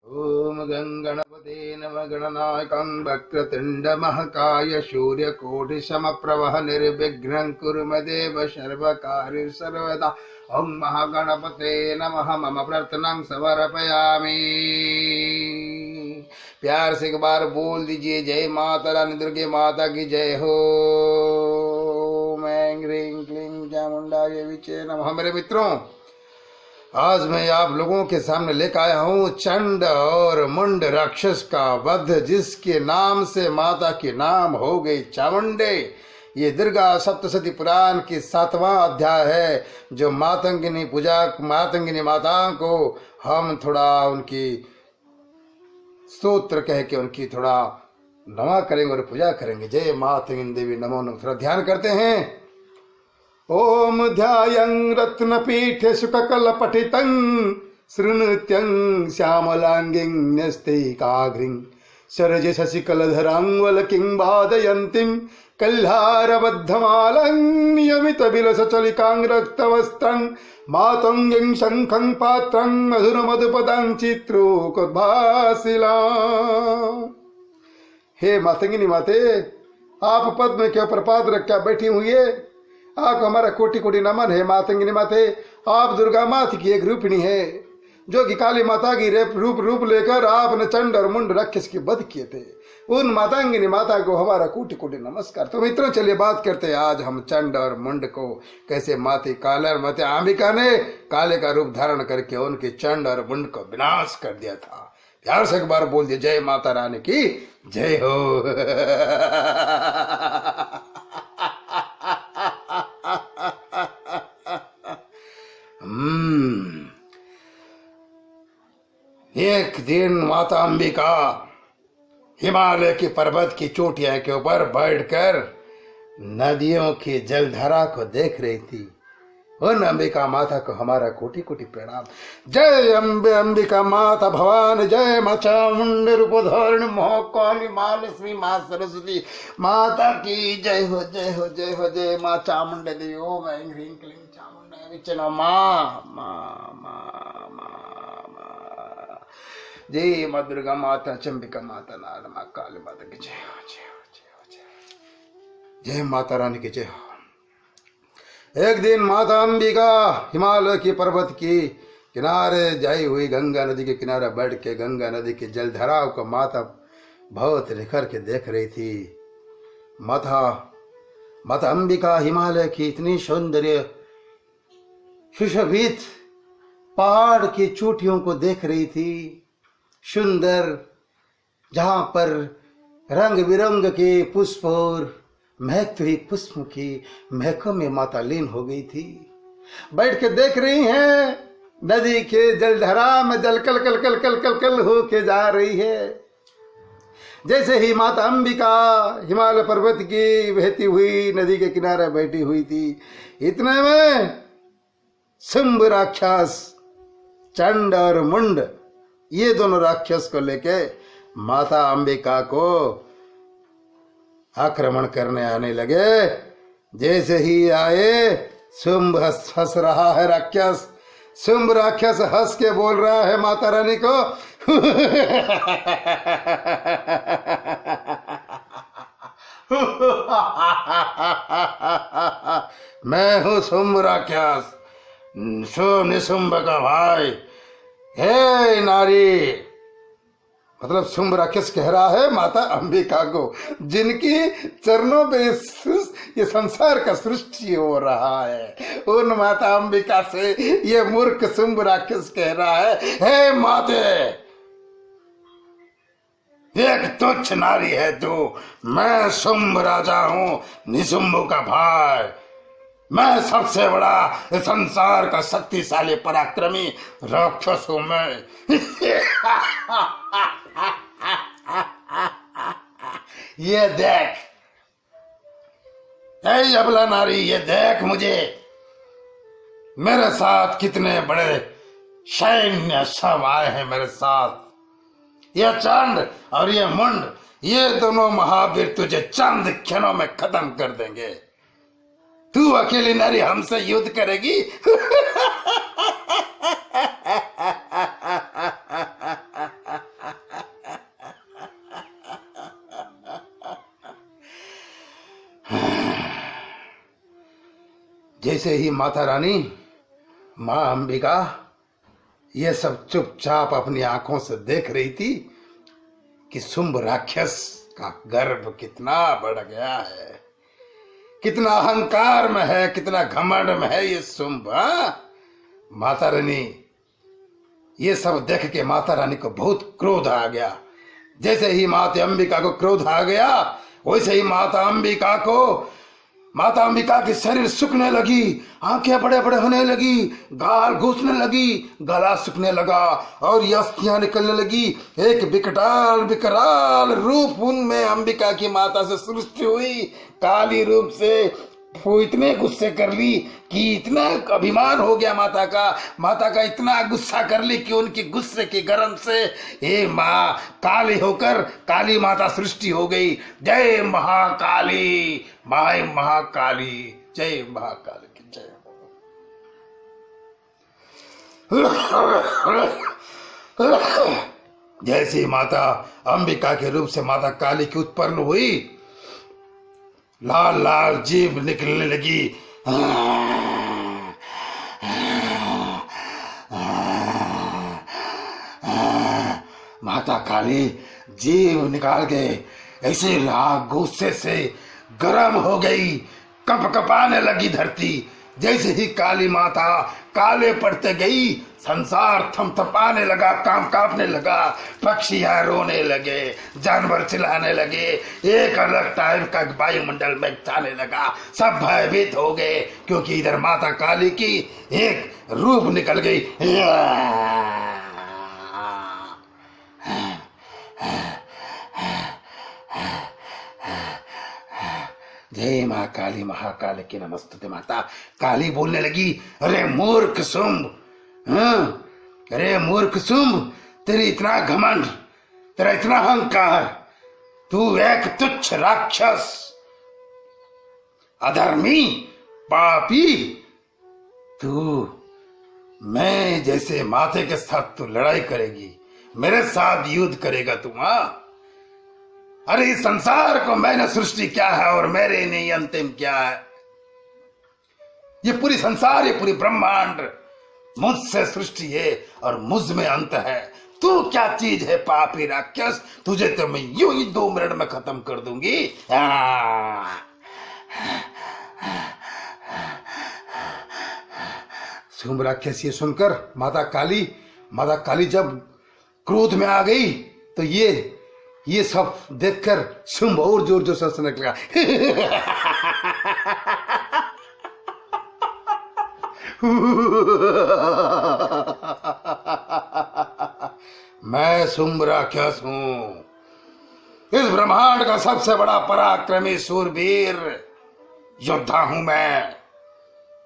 ओम गणपते नमः। गणनायकं वक्रतुंड महाकाय सूर्यकोटि समप्रभः निर्विघ्नं कुरु मे देव सर्वकार्येषु सर्वदा। ओम महागणपते नमः। मम प्रार्थनां समर्पयामि। प्यार से एक बार बोल दीजिए, जय माता रानी दुर्गे माता की जय हो। मैं ह्रीं क्लीं चामुंडाय विचे नमः। मेरे मित्रों, आज मैं आप लोगों के सामने लेकर आया हूँ चंड और मुंड राक्षस का वध, जिसके नाम से माता की नाम हो गई चामुंडे। ये दुर्गा सप्तशती पुराण की 7वां अध्याय है, जो मातंगिनी पूजा, मातंगिनी माता को हम थोड़ा उनकी स्तोत्र कह के उनकी थोड़ा नमा करेंगे और पूजा करेंगे। जय मातंगिनी देवी नमो नमः। थोड़ा ध्यान करते हैं। ओम ध्यायं रत्नपीठे सुखकलपठितं शृणुत्यं श्यामलांगिं न्यस्तैकाग्रिं सरज शशिकलधरां वलकिं वादयन्तीं कल्हारबद्धमालं नियमितविलसचलिकां रक्तवस्त्रं मातंगिं शंखं पात्रं मधुरमधुपदां चित्रोकोद्भासिला। हे मातंगिनी माते, आप पद्म के ऊपर पाद रख कर बैठी हुई है। आपको हमारा कोटि कोटि नमन है। मातंगिनी माते, आप दुर्गा माता की एक रूपिणी है, जो कि काली माता की रूप लेकर आपने चंड और मुंड राक्षस की वध किए थे। उन मातंगिनी माता को हमारा कोटि कोटि नमस्कार। तो मित्रों, चलिए बात करते हैं आज हम चंड और मुंड को कैसे माते अंबिका ने काले का रूप धारण करके उनके चंड और मुंड को विनाश कर दिया था। प्यार से एक बार बोल दिया, जय माता रानी की जय हो। एक दिन माता अंबिका हिमालय की पर्वत की चोटियां के ऊपर बैठकर नदियों की जलधारा को देख रही थी। उन अंबिका माता को हमारा कोटि कोटि प्रणाम। जय अम्बे अंबिका माता भवान, जय मां चामुंड रूपधारिणी महाकाली मां लक्ष्मी मां सरस्वती माता की जय हो, जय हो, जय हो। जय मां चामुंड देवी। ओम ऐं ह्रीं क्लीं चामुंडाय विचे नमः। जय मां दुर्गा माता, चंबिका माता, नाल मां काली माता की जय हो, जय हो, जय हो, जय हो। जय माता रानी की जय हो। एक दिन माता अंबिका हिमालय की पर्वत की किनारे जाई हुई गंगा नदी के किनारे बैठ के गंगा नदी के जलधाराओं को माता बहुत निखर के देख रही थी। माता अंबिका हिमालय की इतनी सौंदर्य सुशोभित पहाड़ की चोटियों को देख रही थी। सुंदर, जहां पर रंग बिरंग के पुष्प और महकती हुई पुष्प की महकों में माता लीन हो गई थी। बैठ के देख रही हैं नदी के जलधारा में जल कल कल कल कल कल कल हो के जा रही है। जैसे ही माता अंबिका हिमालय पर्वत की बहती हुई नदी के किनारे बैठी हुई थी, इतने में शुंभ राक्षस चंड और मुंड, ये दोनों राक्षस को लेके माता अंबिका को आक्रमण करने आने लगे। जैसे ही आए, शुंभ हंस रहा है राक्षस। शुंभ राक्षस हंस के बोल रहा है माता रानी को, मैं हूं शुंभ राक्षस, निशुंभ का भाई। हे नारी, मतलब शुंभ राक्षस कह रहा है माता अंबिका को, जिनकी चरणों पे ये संसार का सृष्टि हो रहा है, उन माता अंबिका से ये मूर्ख शुंभ राक्षस कह रहा है, हे माते, एक तुच्छ नारी है तू। मैं शुंभ राजा हूं, निशुंभ का भाई। मैं सबसे बड़ा संसार का शक्तिशाली पराक्रमी राक्षस हूं मैं। ये देख, ऐ अबला नारी, ये देख मुझे, मेरे साथ कितने बड़े सैन्य सब आए हैं मेरे साथ। ये चंड और ये मुंड, ये दोनों महावीर तुझे चंद क्षणों में खत्म कर देंगे। तू अकेली नारी हमसे युद्ध करेगी? जैसे ही माता रानी, मां अंबिका ये सब चुपचाप अपनी आंखों से देख रही थी कि शुंभ राक्षस का गर्भ कितना बढ़ गया है, कितना अहंकार में है, कितना घमंड में है ये शुंभ। माता रानी ये सब देख के माता रानी को बहुत क्रोध आ गया। जैसे ही माता अंबिका को क्रोध आ गया, वैसे ही माता अंबिका की शरीर सूखने लगी, आंखें बड़े बड़े होने लगी, गाल घुसने लगी, गला सूखने लगा और अस्थियां निकलने लगी। एक विकराल रूप उनमें अंबिका की माता से सृष्टि हुई। काली रूप से वो इतने गुस्से कर ली कि इतना अभिमान हो गया माता का इतना गुस्सा कर ली कि उनकी गुस्से के गरम से हे माँ काली होकर काली माता सृष्टि हो गई। जय महाकाली, माय महाकाली, जय महाकाली की जय। जैसी माता अंबिका के रूप से माता काली की उत्पन्न हुई, लाल लाल जीभ निकलने लगी। माता काली जीभ निकाल के ऐसे गुस्से से गर्म हो गई, कपकपाने लगी धरती। जैसे ही काली माता काले पड़ते गई, संसार थमथपाने लगा, कांपने लगा, पक्षियां रोने लगे, जानवर चिल्लाने लगे, एक अलग टाइप का वायुमंडल में जाने लगा। सब भयभीत हो गए क्योंकि इधर माता काली की एक रूप निकल गई। जय माँ काली, महाकाली की नमस्तुते माता। काली बोलने लगी, अरे मूर्ख शुंभ, अरे मूर्ख शुंभ, तेरी इतना घमंड, तेरा इतना अहंकार, तू एक तुच्छ राक्षस, अधर्मी, पापी, तू मैं जैसे माते के साथ तू लड़ाई करेगी, मेरे साथ युद्ध करेगा तू? अरे इस संसार को मैंने सृष्टि क्या है और मेरे नहीं अंतिम क्या है? ये पूरी संसार, ये पूरी ब्रह्मांड मुझसे सृष्टि है और मुझ में अंत है। तू क्या चीज है पापी राक्षस? तुझे तो मैं यूं ही 2 मिनट में खत्म कर दूंगी। शुंभ राक्षस ये सुनकर माता काली जब क्रोध में आ गई तो ये सब देखकर शुंभ और जोर जोर से हंसने लगा। मैं शुंभ राक्षस हूं, इस ब्रह्मांड का सबसे बड़ा पराक्रमी शूरवीर योद्धा हूं मैं।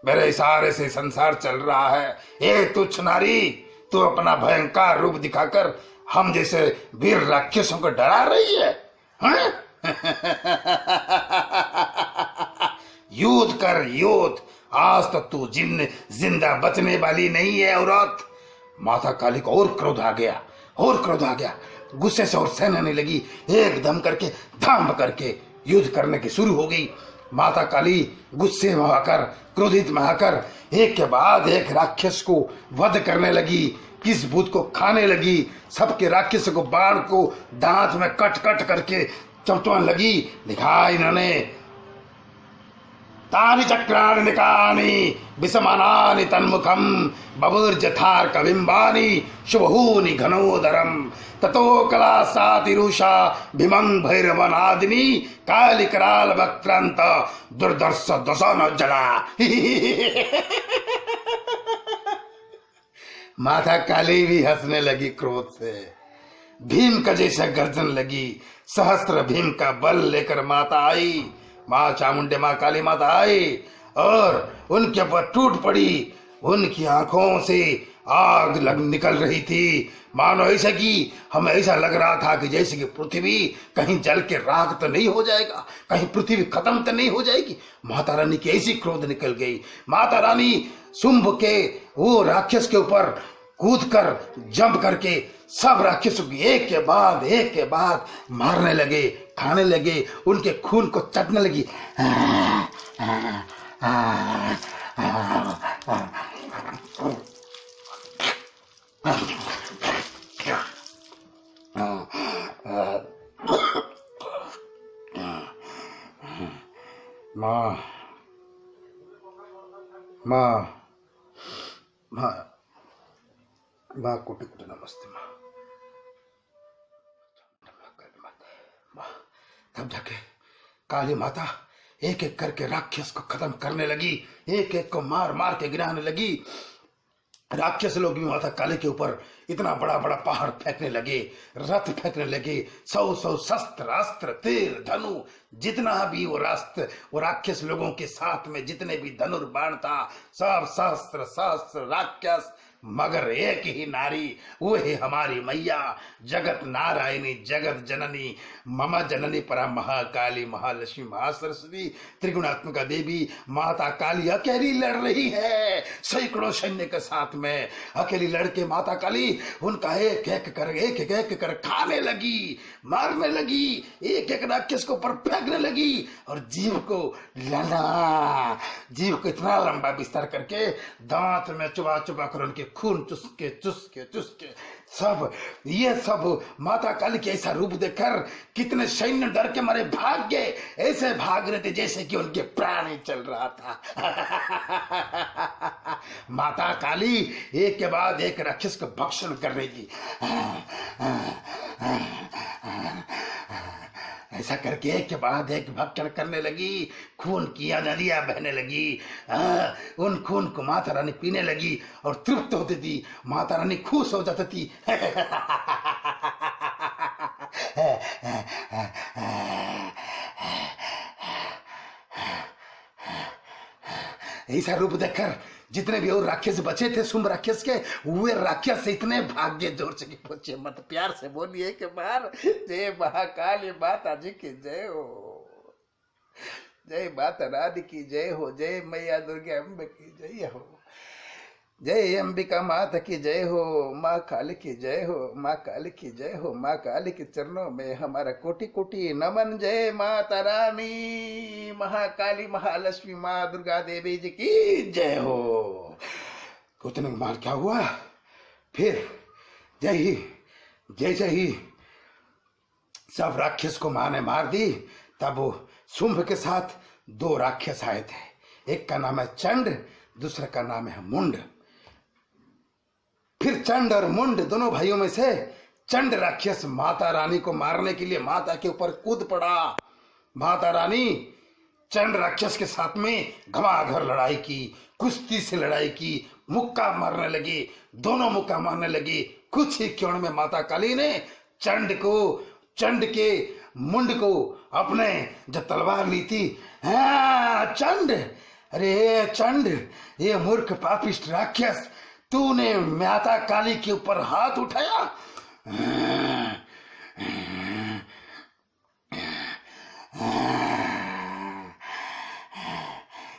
मेरे इशारे से संसार चल रहा है। ए तुच्छ नारी, तू अपना भयंकर रूप दिखाकर हम जैसे वीर राक्षसों को डरा रही है, युद्ध कर युद्ध, आज तक तू जिंदा बचने वाली नहीं है औरत। माता काली को और क्रोध आ गया, गुस्से से और सहने नहीं लगी, एकदम करके धाम करके युद्ध करने की शुरू हो गई। माता काली गुस्से में आकर, क्रोधित में आकर एक के बाद एक राक्षस को वध करने लगी, किस भूत को खाने लगी, सबके राक्षसों को बाण को दांत में कट करके चमचमाने लगी। दिखाई इन्होंने तानि चक्राणि निकानि विषमानानि तन्मुखम बभुर्जथार कविंबानि शुभहूनि घनोदरम ततो कला सातिरुषा भीमं भैरवनादिनी काली कराल वक्रांत दुर्दर्श दशन जला। माता काली भी हंसने लगी क्रोध से, भीम का जैसा गर्जन लगी। सहस्त्र भीम का बल लेकर माता आई, माँ चामुंडे माँ काली माता आई और उनके ऊपर टूट पड़ी। उनकी आंखों से आग निकल रही थी, मानो ऐसा कि हमें ऐसा लग रहा था कि जैसे कि पृथ्वी कहीं जल के राख तो नहीं हो जाएगा, कहीं पृथ्वी खत्म तो नहीं हो जाएगी। माता रानी की ऐसी क्रोध निकल गई। माता रानी शुंभ के वो राक्षस के ऊपर कूद कर जंप करके सब राक्षसों की एक के बाद मारने लगे, खाने लगे, उनके खून को चटने लगी। माँ माँ माँ कोटि कोटि नमस्ते माँ। माँ तब जाके काली माता एक एक करके राक्षस को खत्म करने लगी, एक एक को मार मार के गिराने लगी। राक्षस लोग भी माता काली के ऊपर इतना बड़ा बड़ा पहाड़ फेंकने लगे, रथ फेंकने लगे, 100 शस्त्र अस्त्र तीर धनु जितना भी वो राक्षस लोगों के साथ में जितने भी धनुर्बाण था, सब शस्त्र शस्त्र राक्षस, मगर एक ही नारी, वो है हमारी मैया जगत नारायणी जगत जननी मम जननी परा महाकाली महालक्ष्मी महासरस्वती त्रिगुणात्मिका देवी माता काली अकेली लड़ रही है सैकड़ों सैन्य के साथ में। अकेली लड़के माता काली उनका एक एक कर खाने लगी, मारने लगी, एक एक राक्षस को ऊपर फेंकने लगी और जीव को इतना लंबा विस्तार करके दांत में चुबा चुबा कर उनके खून चुसके ये सब माता काली के ऐसा रूप देखकर कितने सैन्य डर के मारे भाग गए, ऐसे भाग रहे थे जैसे कि उनके प्राण ही चल रहा था। माता काली एक के बाद एक राक्षस को भक्षण कर रही थी। ऐसा करके एक के बाद एक भक्षण करने लगी, खून की नदियां बहने लगी। उन खून को माता रानी पीने लगी और तृप्त होती थी, माता रानी खुश हो जाती थी। ऐसा रूप देखकर जितने भी और राक्षस बचे थे शुंभ राक्षस के, वे राक्षस इतने भाग्य जोर से पूछे मत, प्यार से बोलिए कि बार जय महाकाली माता जी की जय हो, जय माता रानी की जय हो, जय मैया दुर्गा अम्बे की जय हो, जय अंबिका माता की जय हो, माँ काली की जय हो, माँ काली की जय हो, माँ काली के चरणों में हमारा कोटि कोटि नमन। जय माता रानी महाकाली महालक्ष्मी माँ दुर्गा देवी जी की जय हो। उतने मार क्या हुआ, फिर जय ही सब राक्षस को माँ ने मार दी। तब वो शुंभ के साथ 2 राक्षस आए थे, एक का नाम है चंड, दूसरे का नाम है मुंड। फिर चंड और मुंड दोनों भाइयों में से चंड राक्षस माता रानी को मारने के लिए माता के ऊपर कूद पड़ा। माता रानी चंड राक्षस के साथ में घमाघर लड़ाई की, कुश्ती से लड़ाई की, मुक्का मारने लगी, दोनों मुक्का मारने लगी। कुछ ही क्षण में माता काली ने चंड के मुंड को अपने जो तलवार ली थी, चंड, अरे चंड, ये मूर्ख पापिष्ट राक्षस, तूने माता काली के ऊपर हाथ उठाया।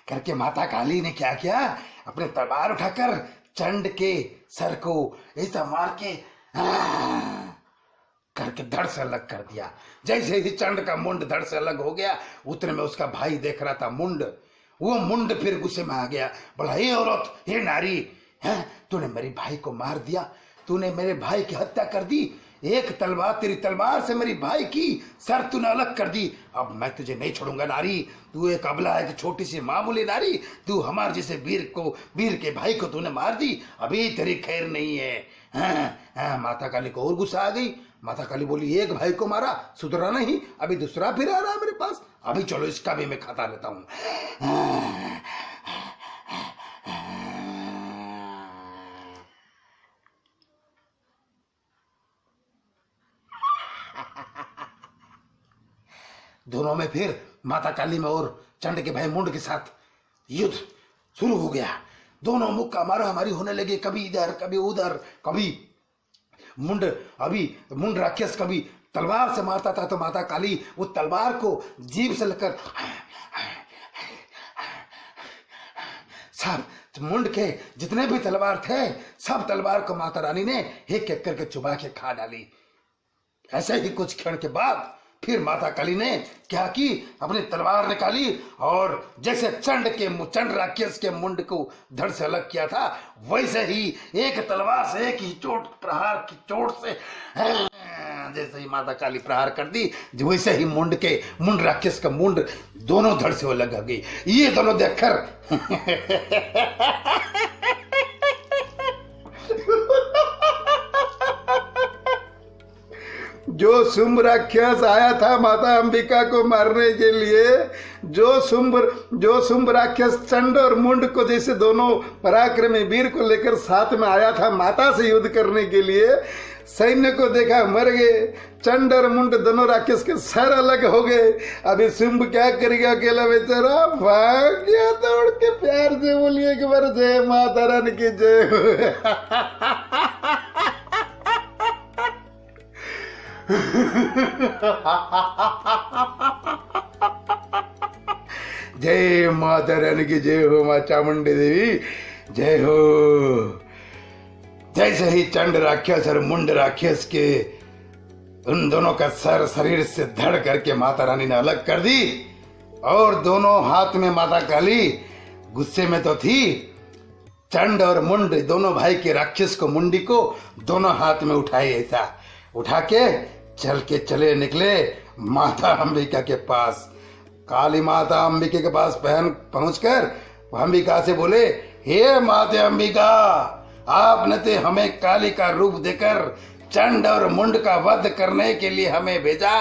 करके माता काली ने क्या किया, अपने तलवार उठाकर चंड के सर को ऐसा मार के करके धड़ से अलग कर दिया। जैसे ही चंड का मुंड धड़ से अलग हो गया, उतने में उसका भाई देख रहा था मुंड, वो मुंड फिर गुस्से में आ गया, बोला हे औरत, हे नारी, है तूने मेरे भाई को मार दिया, तूने मेरे भाई की हत्या कर दी, एक तलवार, तेरी तलवार से मेरी भाई की सर तूने अलग कर दी, अब मैं तुझे नहीं छोड़ूंगा नारी, तू एक अबला है, छोटी सी मामूली नारी, तू हमारे जैसे वीर के भाई को तूने मार दी, अभी तेरी खैर नहीं है। माता काली को और गुस्सा आ गई। माता काली बोली, एक भाई को मारा, सुधरा नहीं, अभी दूसरा फिर आ रहा है मेरे पास, अभी चलो इसका भी मैं खाता लेता हूं। दोनों में फिर माता काली में और चंड के भाई मुंड के साथ युद्ध शुरू हो गया। दोनों मुक्का मारा मारी होने लगे, कभी इधर कभी उधर, कभी मुंड राक्षस कभी तलवार से मारता था तो माता काली वो तलवार को जीभ से लेकर सब मुंड के जितने भी तलवार थे सब तलवार को माता रानी ने एक एक करके चुबा के खा डाली। ऐसे ही कुछ क्षण के बाद फिर माता काली ने क्या की, अपनी तलवार निकाली और जैसे चंड राक्षस के मुंड को धड़ से अलग किया था, वैसे ही एक तलवार से एक ही प्रहार की चोट से जैसे ही माता काली प्रहार कर दी, वैसे ही मुंड राक्षस का मुंड दोनों धड़ से वो लग गई। ये दोनों देखकर जो शुंभ राक्षस आया था माता अंबिका को मारने के लिए, जो शुंभ राक्षस चंड और मुंड को जैसे दोनों पराक्रमी वीर को लेकर साथ में आया था माता से युद्ध करने के लिए, सैन्य को देखा मर गए। चंड और मुंड दोनों राक्षस के सर अलग हो गए। अभी शुंभ क्या करेगा अकेला बेचारा? भाग गया दौड़ के। प्यार से बोलिए एक बार जय माता रानी की जय। जय माता रानी की जय हो, मां चामुंडी देवी जय हो। जैसे ही चंड राक्षस और मुंड राक्षस के उन दोनों का सर शरीर से धड़ करके माता रानी ने अलग कर दी, और दोनों हाथ में माता काली गुस्से में तो थी, चंड और मुंड दोनों भाई के राक्षस को, मुंडी को दोनों हाथ में उठाए, ऐसा उठा के चल के चले निकले माता अंबिका के पास। काली माता अंबिका के पास पहुंचकर अंबिका से बोले, हे माता अंबिका, आपने तो हमें काली का रूप देकर चंड और मुंड का वध करने के लिए हमें भेजा।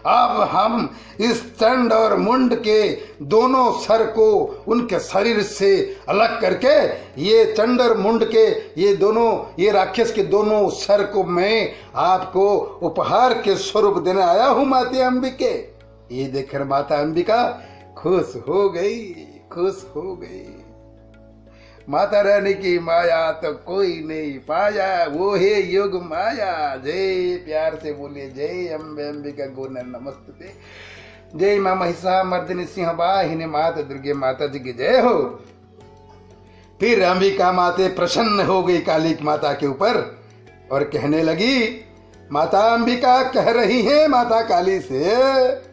अब हम इस चंड और मुंड के दोनों सर को उनके शरीर से अलग करके, ये चंड और मुंड के ये राक्षस के दोनों सर को मैं आपको उपहार के स्वरूप देने आया हूं माता अंबिके। ये देखकर माता अंबिका खुश हो गई। माता रानी की माया तो कोई नहीं पाया, वो है योग माया। जय, प्यार से बोलिए जय अम्बे अंबिका गौर नमस्ते। जय मां महिषा मर्दिनी सिंह वाहिनी माता दुर्गे माता जी की जय हो। फिर अंबिका माते प्रसन्न हो गई काली माता के ऊपर और कहने लगी, माता अंबिका कह रही है माता काली से,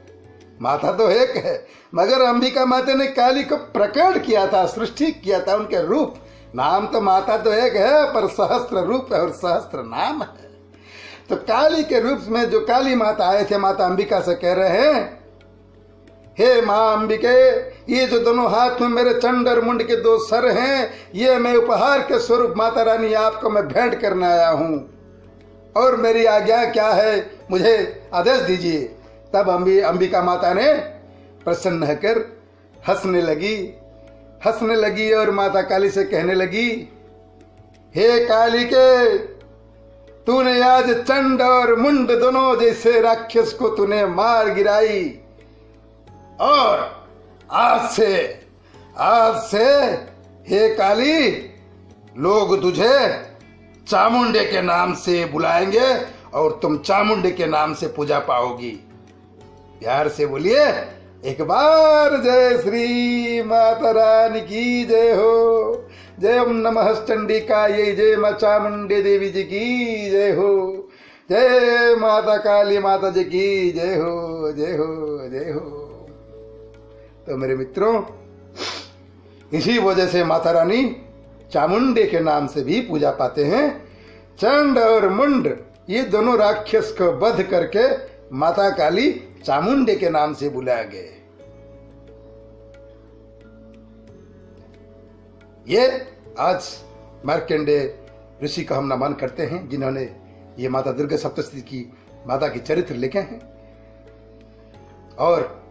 माता तो एक है मगर अंबिका माता ने काली को प्रकट किया था, सृष्टि किया था, उनके रूप, नाम तो माता तो एक है पर सहस्त्र रूप है और सहस्त्र नाम है। तो काली के रूप में जो काली माता आए थे, माता अंबिका से कह रहे हैं, हे माँ अंबिके, ये जो दोनों हाथ में मेरे चंड और मुंड के दो सर हैं, ये मैं उपहार के स्वरूप माता रानी आपको मैं भेंट करने आया हूं, और मेरी आज्ञा क्या है, मुझे आदेश दीजिए। तब अंबिका माता ने प्रसन्न होकर हंसने लगी और माता काली से कहने लगी, हे काली के, तूने आज चंड और मुंड दोनों जैसे राक्षस को तूने मार गिराई, और आज से हे काली, लोग तुझे चामुंडे के नाम से बुलाएंगे और तुम चामुंडे के नाम से पूजा पाओगी। प्यार से बोलिए एक बार जय श्री माता रानी की जय हो। जय ओम नमः चंडिकायै, जय मां चामुंडी देवी जी की जय हो। जय माता काली माता जी की जय हो, जय हो, जय हो। तो मेरे मित्रों, इसी वजह से माता रानी चामुंडे के नाम से भी पूजा पाते हैं। चंड और मुंड ये दोनों राक्षस को वध करके माता काली चामुंडे के नाम से बुलाए गए। ये आज मार्कंडेय ऋषि का हम नमन करते हैं, जिन्होंने ये माता दुर्गा सप्तशती की माता की चरित्र लिखे हैं। और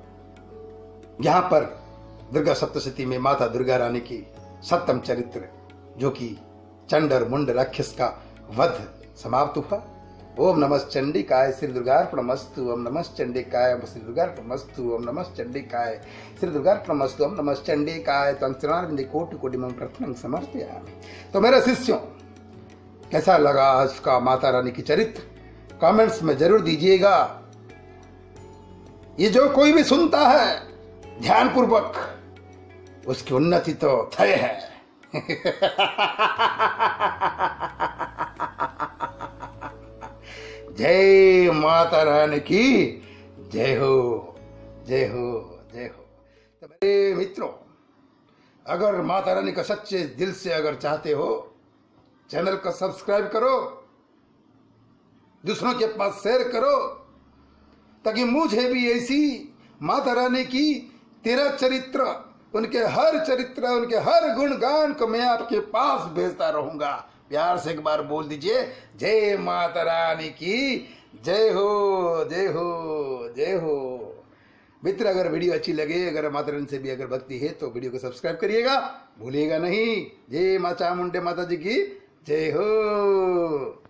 यहाँ पर दुर्गा सप्तशती में माता दुर्गा रानी की सप्तम चरित्र, जो कि चंड और मुंड राक्षस का वध समाप्त हुआ। ओम नमः चंडिकाय श्री दुर्गार्पणमस्तु, ओम नमः चंडिकाय श्री दुर्गार्पणमस्तु, ओम नमः चंडिकाय श्री दुर्गार्पणमस्तु, ओम नमः चंडिकाय तंचनारविंदे कोटि कोटि मम प्रथमं समर्पयामि। तो मेरे शिष्यों, कैसा लगा आज का माता रानी की चरित्र, कमेंट्स में जरूर दीजिएगा। ये जो कोई भी सुनता है ध्यानपूर्वक, उसकी उन्नति तो तय है। जय माता रानी की जय हो, जय हो, जय हो। तो मेरे मित्रों, अगर माता रानी का सच्चे दिल से अगर चाहते हो, चैनल को सब्सक्राइब करो दूसरों के पास शेयर करो, ताकि मुझे भी ऐसी माता रानी की तेरा चरित्र, उनके हर चरित्र, उनके हर गुणगान को मैं आपके पास भेजता रहूंगा। प्यार से एक बार बोल दीजिए, जय माता रानी की जय हो, जय हो, जय हो। मित्र, अगर वीडियो अच्छी लगे, अगर माता रानी से भी अगर भक्ति है तो वीडियो को सब्सक्राइब करिएगा, भूलिएगा नहीं। जय मां चामुंडे माता जी की जय हो।